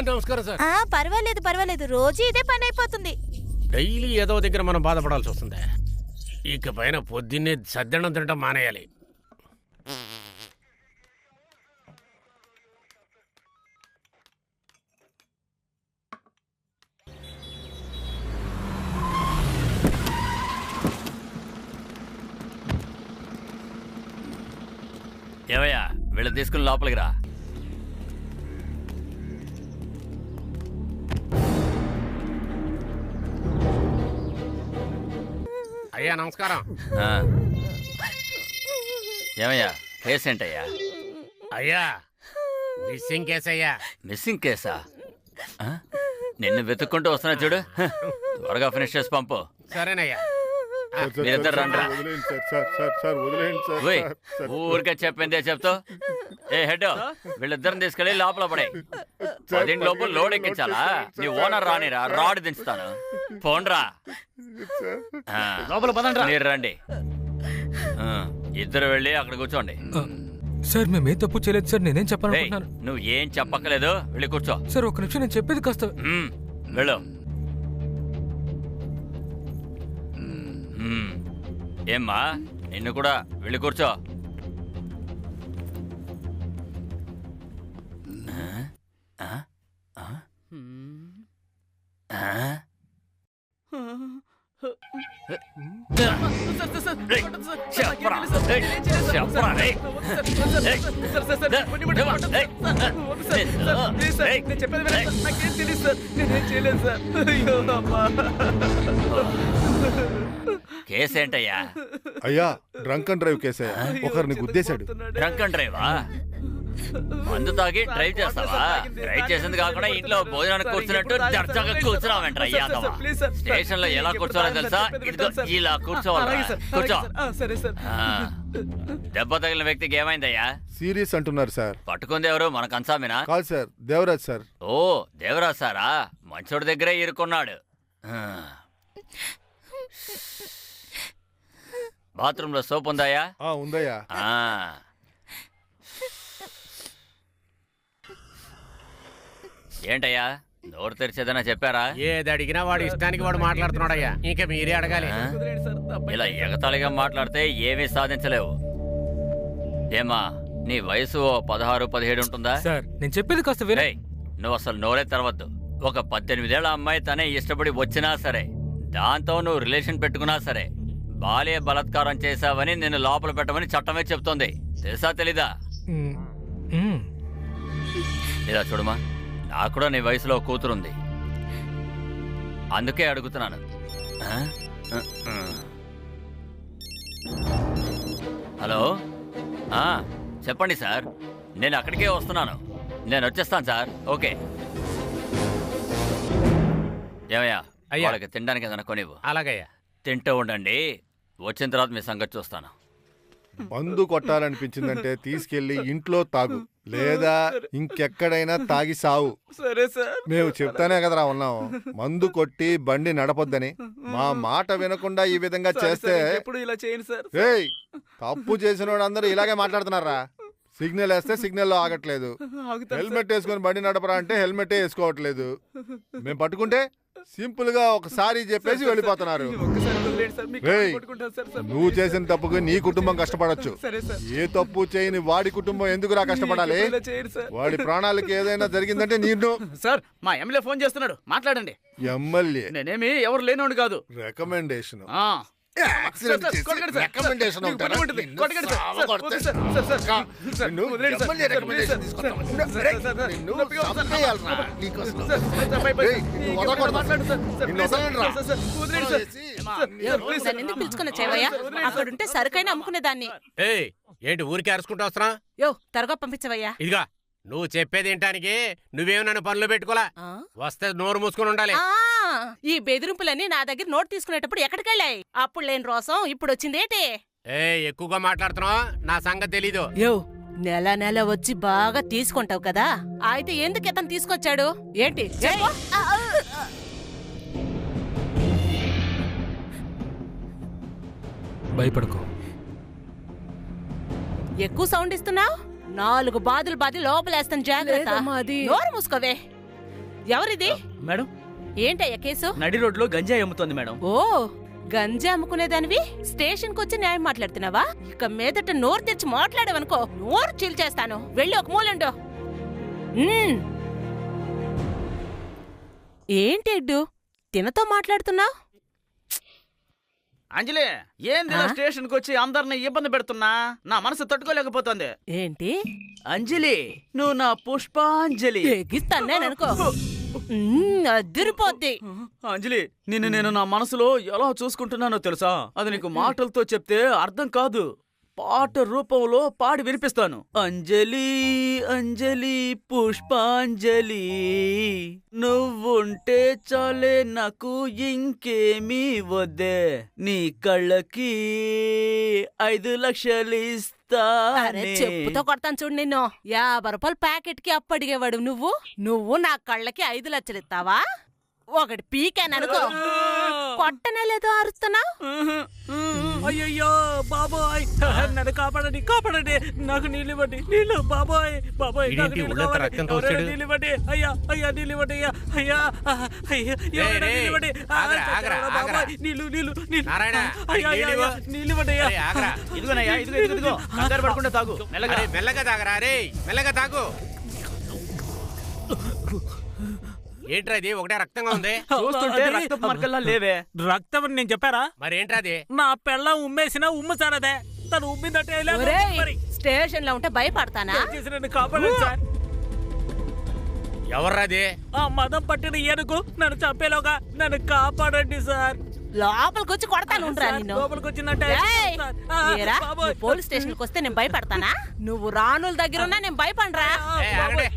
నమస్కారం సార్. పర్వాలేదు పర్వాలేదు, రోజు ఇదే పని అయిపోతుంది. డైలీ ఏదో దగ్గర మనం బాధపడాల్సి వస్తుంది. ఇక పైన పొద్దున్నే సద్దన్నం తినటం మానేయాలి. ఏవయ్యా వీళ్ళు తీసుకుని లోపలికి రా. అయ్యా నమస్కారం. ఏమయ్యా కేసు ఏంటయ్యా? అయ్యా మిస్సింగ్ కేసు అయ్యా. మిస్సింగ్ కేసా? నిన్ను వెతుక్కుంటూ వస్తున్నా చూడు, త్వరగా ఫినిష్ చేసి పంపు. సరేనయ్యా. మీరిద్దరు రండి. ఊరికే చెప్పిందే చెప్తావు. ఏ హెడ్, వీళ్ళిద్దరిని తీసుకెళ్ళి లోపల పడే. 10 లోపు లోడ్ ఎక్కించాలా? నీ ఓనర్ రానిరా, రాడ్ దించుతాను. పోండ్రా లోపల పదండి. మీరు రండి. ఇద్దరు వెళ్ళి అక్కడ కూర్చోండి. సార్ మేమేం తప్పు చేయలేదు సార్, నేనేం చెప్పాలనుకుంటున్నాను. నువ్వు ఏం చెప్పక్కలేదు, వెళ్ళి కూర్చో. సార్ ఒక నిమిషం, నేను చెప్పేది కాస్త. వెళ్ళు. ఏమ్మా నిన్ను కూడా వెళ్ళి కూర్చో. కేసేంటయ్యా? అయ్యా డ్రంక్ అండ్ డ్రైవ్ కేసయ్యా. ఒకరిని గుద్దేశాడు. Drunk and డ్రైవా? మందు తాగి డ్రైవ్ చేస్తావా? డ్రైవ్ చేసింది కాకుండా ఇంట్లో భోజనానికి కూర్చున్నట్టు దర్జాగా కూర్చున్నావంట. స్టేషన్ లో ఎలా కూర్చోవాలో తెలుసా? ఇదిగో ఇలా కూర్చోవాలి. కూర్చో. దెబ్బ తగిలిన వ్యక్తికి ఏమైందయ్యా? సీరియస్ అంటున్నారు సార్. పట్టుకుంది ఎవరు? మన కన్సామినా? కాదు సార్, దేవరాజ్ సార్. ఓ దేవరాజ్ సారా? మంచోడి దగ్గరే ఇరుక్కున్నాడు. బాత్రూమ్ లో సోప్ ఉందాయా? ఉందయ్యా. ఏంటయ్యా నోరు తెరిచేదన్నా చెప్పారా? ఏది అడిగినా వాడు ఇష్టానికి వాడు మాట్లాడుతున్నాడయ్యా. ఇంకా మీరే అడగాలి. ఇలా ఎగతాళిగా మాట్లాడితే ఏమీ సాధించలేవు. ఏమా నీ వయసు 16-17 ఉంటుందా? సార్ నేను చెప్పేది కాస్త వినే. నువ్వు అసలు నోరే తెరవద్దు. ఒక 18 ఏళ్ల అమ్మాయి తనే ఇష్టపడి వచ్చినా సరే, దాంతో నువ్వు రిలేషన్ పెట్టుకున్నా సరే, బాల్య బలాత్కారం చేశావని నిన్ను లోపల పెట్టమని చట్టమే చెప్తోంది. తెలుసా తెలీదా? ఇలా చూడమా, నాకు కూడా నీ వయసులో కూతురుంది, అందుకే అడుగుతున్నాను. హలో, చెప్పండి సార్. నేను అక్కడికే వస్తున్నాను. నేను వచ్చేస్తాను సార్. ఓకే. ఏమయ్యా వాళ్ళకి తినడానికి ఏదైనా కొనివ్వు. అలాగయ్యా. తింటూ ఉండండి, వచ్చిన తర్వాత మీ సంగతి చూస్తాను. మందు కొట్టాలనిపించిందంటే తీసుకెళ్లి ఇంట్లో తాగు, లేదా ఇంకెక్కడైనా తాగి సావు. సరే సార్. మేము చెప్తానే కదరా ఉన్నాం, మందు కొట్టి బండి నడపొద్దని. మా మాట వినకుండా ఈ విధంగా చేస్తే తప్పు చేసిన అందరూ ఇలాగే మాట్లాడుతున్నారా? సిగ్నల్ వేస్తే సిగ్నల్ లో ఆగట్లేదు, హెల్మెట్ వేసుకొని బండి నడపరా అంటే హెల్మెట్ వేసుకోవట్లేదు. మేము పట్టుకుంటే సింపుల్ గా ఒకసారి చెప్పేసి వెళ్ళిపోతున్నారు. నువ్వు చేసిన తప్పుకి నీ కుటుంబం కష్టపడచ్చు, ఏ తప్పు చేయని వాడి కుటుంబం ఎందుకురా కష్టపడాలి? వాడి ప్రాణాలకి ఏదైనా జరిగిందంటే నేను. సార్ మా ఎమ్మెల్యే ఫోన్ చేస్తున్నాడు, మాట్లాడండి. ఎమ్మెల్యే? నేనేమి ఎవరు లేనోడు కాదు. రికమెండేషన్ పిలుచుకున్న చెవయ్యా, అక్కడుంటే సరుకైనా అమ్ముకునేదాన్ని. ఏంటి ఊరికి అరుచుకుంటూ వస్తున్నా? త్వరగా పంపించవయ్యా. ఇదిగా నువ్వు చెప్పేది ఏంటానికి నువ్వేం నన్ను పనులు పెట్టుకోలే. వస్తే నోరు మూసుకుని ఉండాలి. ఈ బెదిరింపులన్నీ నా దగ్గర నోట్ తీసుకునేటప్పుడు ఎక్కడికెళ్ళాయి? అప్పుడు లేని రోసం ఇప్పుడు వచ్చిందేటి? ఎక్కువగా మాట్లాడుతున్నావు, నా సంగతి తెలీదు. నెల నెల వచ్చి బాగా తీసుకుంటావు కదా, అయితే ఎందుకు ఇతను తీసుకొచ్చాడు ఏంటి? భయపడకు. ఎక్కువ సౌండ్ ఇస్తున్నావు. 4 బాదులు బాది లోపలేస్తాను జాగ్రత్త. లేదమ్మా, అది- నోరు మూసుకోవే. ఎవరిది? మేడం, ఏంటయ్యా కేసు? నడి రోడ్లో గంజాయి అమ్ముతోంది మేడం. ఓ గంజా అమ్ముకునేదానివి స్టేషన్ కు వచ్చి న్యాయం మాట్లాడుతున్నావా? ఇక మీదట నోరు తెచ్చి మాట్లాడేవనుకో నోరు చీల్చేస్తాను. వెళ్ళి ఒక మూలండు. ఏంటి ఎడ్డు తినతో మాట్లాడుతున్నావు? అంజలి, ఏంది ఇలా స్టేషన్కి వచ్చి అందరిని ఇబ్బంది పెడుతున్నా? నా మనసు తట్టుకోలేకపోతుంది. ఏంటి అంజలి, నువ్వు నా పుష్పాంజలి. ఎగిస్తాను నేననుకో. అదిరిపోద్ది. అంజలి, నేను నా మనసులో ఎలా చూసుకుంటున్నానో తెలుసా? అది నీకు మాటలతో చెప్తే అర్థం కాదు, పాట రూపంలో పాడి వినిపిస్తాను. అంజలి అంజలి పుష్పాంజలి, నువ్వుంటే చాలే నాకు ఇంకేమీ వద్దే, నీ కళ్ళకి 5 లక్షలు అరే చెప్పుతో కొడతాను చూడు నిన్ను. 50 రూపాయల ప్యాకెట్ కి అప్పడిగేవాడు నువ్వు నా కళ్ళకి 5 లక్షలు ఇస్తావా? ఒకటి పీకాననుకో కొట్టనే లేదో అరుస్తున్నావు. అయ్యయ్యో బాబోయ్, నన్ను కాపాడండి, కాపాడండి, నాకు నీళ్ళు ఇవ్వండి, నీళ్ళు. బాబోయ్ బాబోయ్, నాకు ఇదేంటి నీళ్ళు ఒళ్ళంతా కావాలి. రక్తం ఎవరైనా తోస్తాడు? నీళ్ళు ఇవ్వండి. అయ్యా అయ్యా నీళ్ళు ఇవ్వండి. అయ్యా అయ్యా అయ్యా, ఎవరైనా రేయ్, నీళ్ళు ఇవ్వండి. ఆగ్రా, ఆగ్రా, బాబోయ్, ఆగ్రా. నీళ్ళు నీళ్ళు నీళ్ళు. నారాయణ, అయ్యా అయ్యా నీళ్ళు అయ్యా, నీళ్ళు ఇవ్వండి. అయ్యా. అరే, ఆగ్రా. ఇదిగోనయ్యా, ఇదిగో కంగారు పడకుండా తాగు మెల్లగా. అరే, మెల్లగా తాగరా రే, మెల్లగా తాగు. ఏంట్రా ఇది ఒకటే రక్తంగా ఉంది? చూస్తుంటే రక్తపు మరకల్లా లేవే. రక్తం అని నేను చెప్పారా? మరి ఏంట్రా అది? నా పెళ్ళం ఉమ్మేసిన ఉమ్ము సార్ అదే. తను ఉమ్మిందంటే ఎలా ఒరేయ్, మరి? స్టేషన్ లో ఉంటే భయపడతానా? దయచేసి నన్ను కాపాడండి సార్. ఎవర్రా అది? ఆ మదం పట్టిన ఏనుగు నన్ను చంపేలోగా నన్ను కాపాడండి సార్. లోపలికి వచ్చి కొడతాను ఉండరా నిన్ను. లోపలికి వచ్చినట్టే ఏయ్, సార్. ఏరా, బాబోయ్. నువ్వు పోలీస్ స్టేషన్ కి వస్తే నేను భయపడతానా? నువ్వు రాణుల దగ్గర ఉన్నా నేను భయపడరా? ఏయ్, ఆగండి.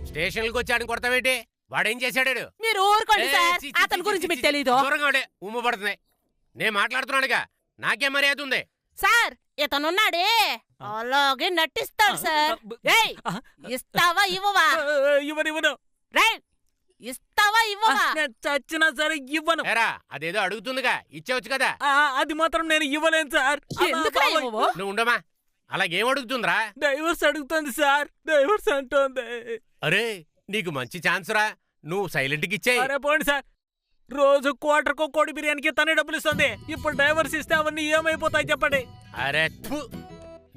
స్టేషన్కి వచ్చాడని కొడతావేంటి? వాడేం చేశాడు? మీరు ఊరుకోండి సార్, అతని గురించి మీకు తెలీదు. దూరంగా ఉండే, ఉమ్ము పడుతుంది. నేను మాట్లాడుతున్నాడుగా, నాకేం మర్యాద ఉంది? సార్ ఇతనున్నాడే అలాగే నటిస్తాడు సార్. ఏయ్, ఇస్తావా ఇవ్వవా? ఇవ్వను రేయ్, ఇస్తావా ఇవ్వవా? నేను చచ్చినా సరే ఇవ్వను. ఏరా, అదేదో అడుగుతుందిగా, ఇచ్చేవచ్చు కదా. అది మాత్రం నేను ఇవ్వలేను సార్. ఎందుకురా ఇవ్వవు? నువ్వు ఉండమా, అలాగేం అడుగుతుందిరా? డైవర్స్ అడుగుతుంది సార్, డైవర్స్ అంటోంది. అరే, నీకు మంచి ఛాన్స్ రా, నువ్వు సైలెంట్ కి ఇచ్చేయ్. అరే పోండి సార్, రోజు క్వార్టర్కో కోడి బిర్యానీకి తనే డబ్బులు ఇస్తుంది. ఇప్పుడు డైవర్స్ ఇస్తే అవన్నీ ఏమైపోతాయి చెప్పండి. అరే థు,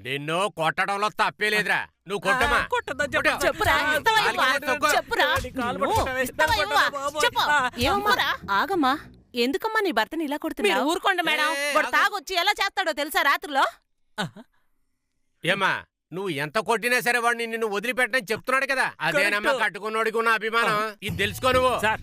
నిన్ను కొట్టడంలో తప్పే లేదురా, నువ్వు కొట్టమా. కొట్టద్దని చెప్పండి. చెప్పురా, ఇస్తావా ఇవ్వవా? చెప్పురా. కాలు నువ్వు పట్టుకుంటావా? ఇస్తావా ఇవ్వవా? బాబోయ్. చెప్పు. ఏమమ్మరా? ఆగమ్మా, ఎందుకమ్మా నీ భర్తని ఇలా కొడుతున్నా? ఊరుకోండి మేడం, ఏయ్, వాడు ఆగు. తాగొచ్చి ఎలా చేస్తాడో తెలుసా రాత్రిలో? ఏమా, నువ్వు ఎంత కొట్టినా సరే వాడిని నిన్ను వదిలిపెట్టని చెప్తున్నాడు కదా. అదేనమ్మా కరెక్ట్. కట్టుకున్నోడికి ఉన్న అభిమానం. ఇది తెలుసుకో నువ్వు. సార్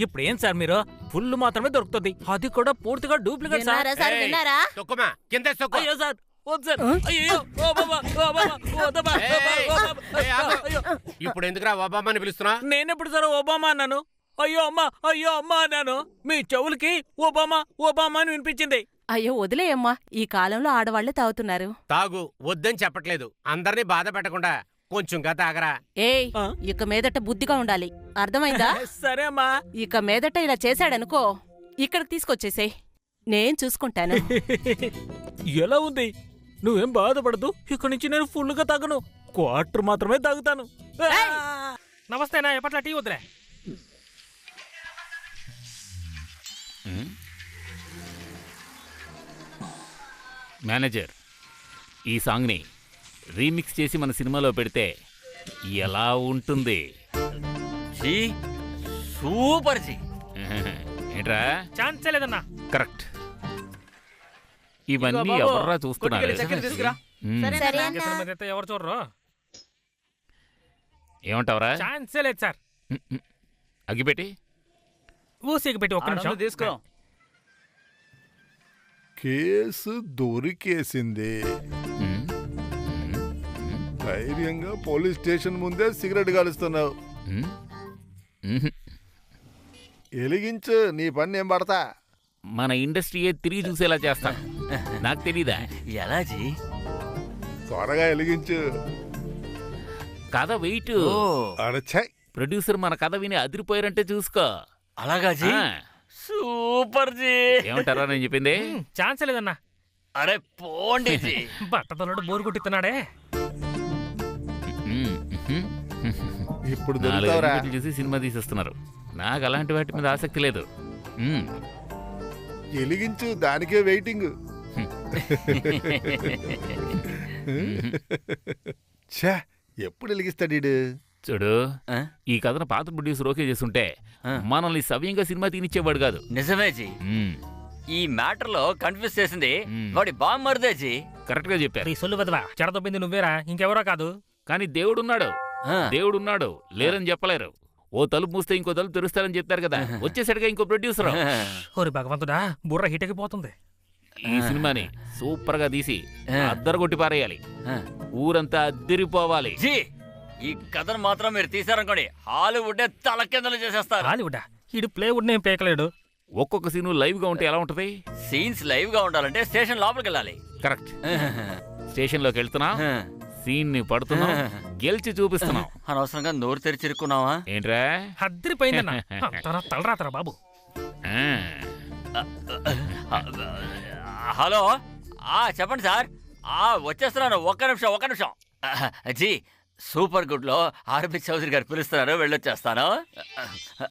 ఇప్పుడు ఏం సార్ మీరు ఫుల్ మాత్రమే దొరుకుతుంది, అది కూడా పూర్తిగా డూప్లికేట్ సార్. విన్నారా సార్, ఏయ్, విన్నారా? తొక్కుమా, కింద తొక్కు. అయ్యో సార్, వద్దు సార్. అయ్యో ఓ బాబా, ఓ బాబా, ఓ దబా, ఏయ్, ఓ బాబా. ఏయ్, ఆగు. అయ్యో, ఇప్పుడు ఎందుకురా ఒబామా అని పిలుస్తున్నా? నేనెప్పుడు సార్ ఒబామా అన్నాను? అయ్యో అమ్మా అన్నాను. మీ చెవులకి ఒబామా ఒబామా అని వినిపించింది. అయ్యో వదిలేయమ్మా, ఈ కాలంలో ఆడవాళ్లే తాగుతున్నారు. తాగు, వద్దని చెప్పట్లేదు. అందరినీ బాధ పెట్టకుండా కొంచెంగా తాగరా. ఏయ్, ఆ? ఇక మీదట బుద్ధిగా ఉండాలి, అర్థమైందా? సరే అమ్మా. ఇక మీదట ఇలా చేశాడనుకో, ఇక్కడికి తీసుకొచ్చేసేయ్, నేను చూసుకుంటాను. ఎలా ఉంది? నువ్వేం బాధపడదు, ఇక్కడి నుంచి నేను ఫుల్ గా తాగను, క్వార్టర్ మాత్రమే తాగుతాను. ఏయ్! నమస్తే నా ఎప్పట్లా టీ వద్దులే. మేనేజర్, ఈ సాంగ్ని రీమిక్స్ చేసి మన సినిమాలో పెడితే ఎలా ఉంటుంది? జీ సూపర్ జీ. ఏంట్రా? ఛాన్సే లేదన్నా. కరెక్ట్. ఇవన్నీ ఇదిగో బాబు, ఎవర్రా చూస్తున్నారు? కొట్టుకెళ్ళి చక్కెర తీసుకురా. మ్మ్. సరే మీదైతే ఎవరు చూడరు. ఏమంటావరా? ఛాన్సే లేదు సార్. అగ్గిపెట్టి ఊసికి పెట్టి ఒక్క నిమిషం తీసుకో. కేసు దొరికేసింది. మ్మ్. ధైర్యంగా పోలీస్ స్టేషన్ ముందే సిగరెట్ కాలుస్తున్నావు. మ్మ్. మ్మ్. ఎలిగించు, నీ పని నేను పడతా. మన ఇండస్ట్రీయే తిరిగి చూసేలా చేస్తాను. నాకు తెలీదా? ఎలా జీ? త్వరగా ఎలిగించు. కథ వెయిట్. ఓ అడచై. ప్రొడ్యూసర్ మన కథ విని అదిరిపోయారంటే చూసుకో. అలాగా జీ? ఆ. సూపర్ జీ. ఏమంటారా నేను చెప్పింది? ఛాన్సే లేదన్నా. అరే పోండి జీ. బట్టతోడు బోరు కొట్టిస్తున్నాడే. ఇప్పుడు 4 దొరుకుతావురా. టికెట్లు చూసి సినిమా తీసేస్తున్నారు. నాకు అలాంటి వాటి మీద ఆసక్తి లేదు. ఎలిగించు, దానికే వెయిటింగ్. ఛా, ఎప్పుడు వెలిగిస్తాడు ఈడు? చూడు, ఆ? ఈ కథను పాత ప్రొడ్యూసర్ ఓకే చేస్తుంటే ఆ. మనల్ని సవ్యంగా సినిమా తీనిచ్చేవాడు కాదు. నిజమే జీ. మ్మ్. ఈ మ్యాటర్ లో కన్ఫ్యూజ్ చేసింది మ్మ్. వాడి బామ్మర్దే జీ. కరెక్ట్ గా చెప్పారు. ఈ సొల్లు వదవా, చెడదొబ్బింది నువ్వేరా, ఇంకెవరో కాదు. కానీ దేవుడున్నాడు. ఆ. దేవుడున్నాడు, లేరని చెప్పలేరు. ఓ తలుపు మూస్తే ఇంకో తలుపు తెరుస్తారని చెప్తారు కదా. వచ్చేసరిగా ఇంకో ప్రొడ్యూసర్ ఓరి భగవంతుడా, బుర్ర హీటెక్కిపోతుంది. ఈ సినిమాని సూపర్ గా తీసి ఆ. అద్దరు కొట్టి పారేయాలి. ఆ. ఊరంతా అద్దిరిపోవాలి. జీ, ఈ కథను మాత్రం మీరు తీసారనుకోండి, హాలీవుడ్ తలకిందలు చేసేస్తారు. హాలీవుడా, ఈడు ప్లేవుడ్ నేం పేకలేడు. ఒక్కొక్క సీను లైవ్ గా ఉంటే ఎలా ఉంటది? సీన్స్ లైవ్ గా ఉండాలంటే స్టేషన్ లోపలికి వెళ్ళాలి. కరెక్ట్. స్టేషన్ లోకి వెళ్తున్నాం, సీన్ ని పడుతున్నాం, గెలిచి చూపిస్తున్నాం. అనవసరంగా నోరు తెరిచిరుక్కున్నావా? ఏంట్రా? హద్దిరిపోయిందన్న. తలరాతరా బాబు. ఆ. హలో, చెప్పండి సార్. వచ్చేస్తున్నాను, ఒక్క నిమిషం. జీ, సూపర్ గుడ్ లో ఆర్బి చౌదరి గారు పిలుస్తున్నారు, వెళ్ళొచ్చేస్తాను.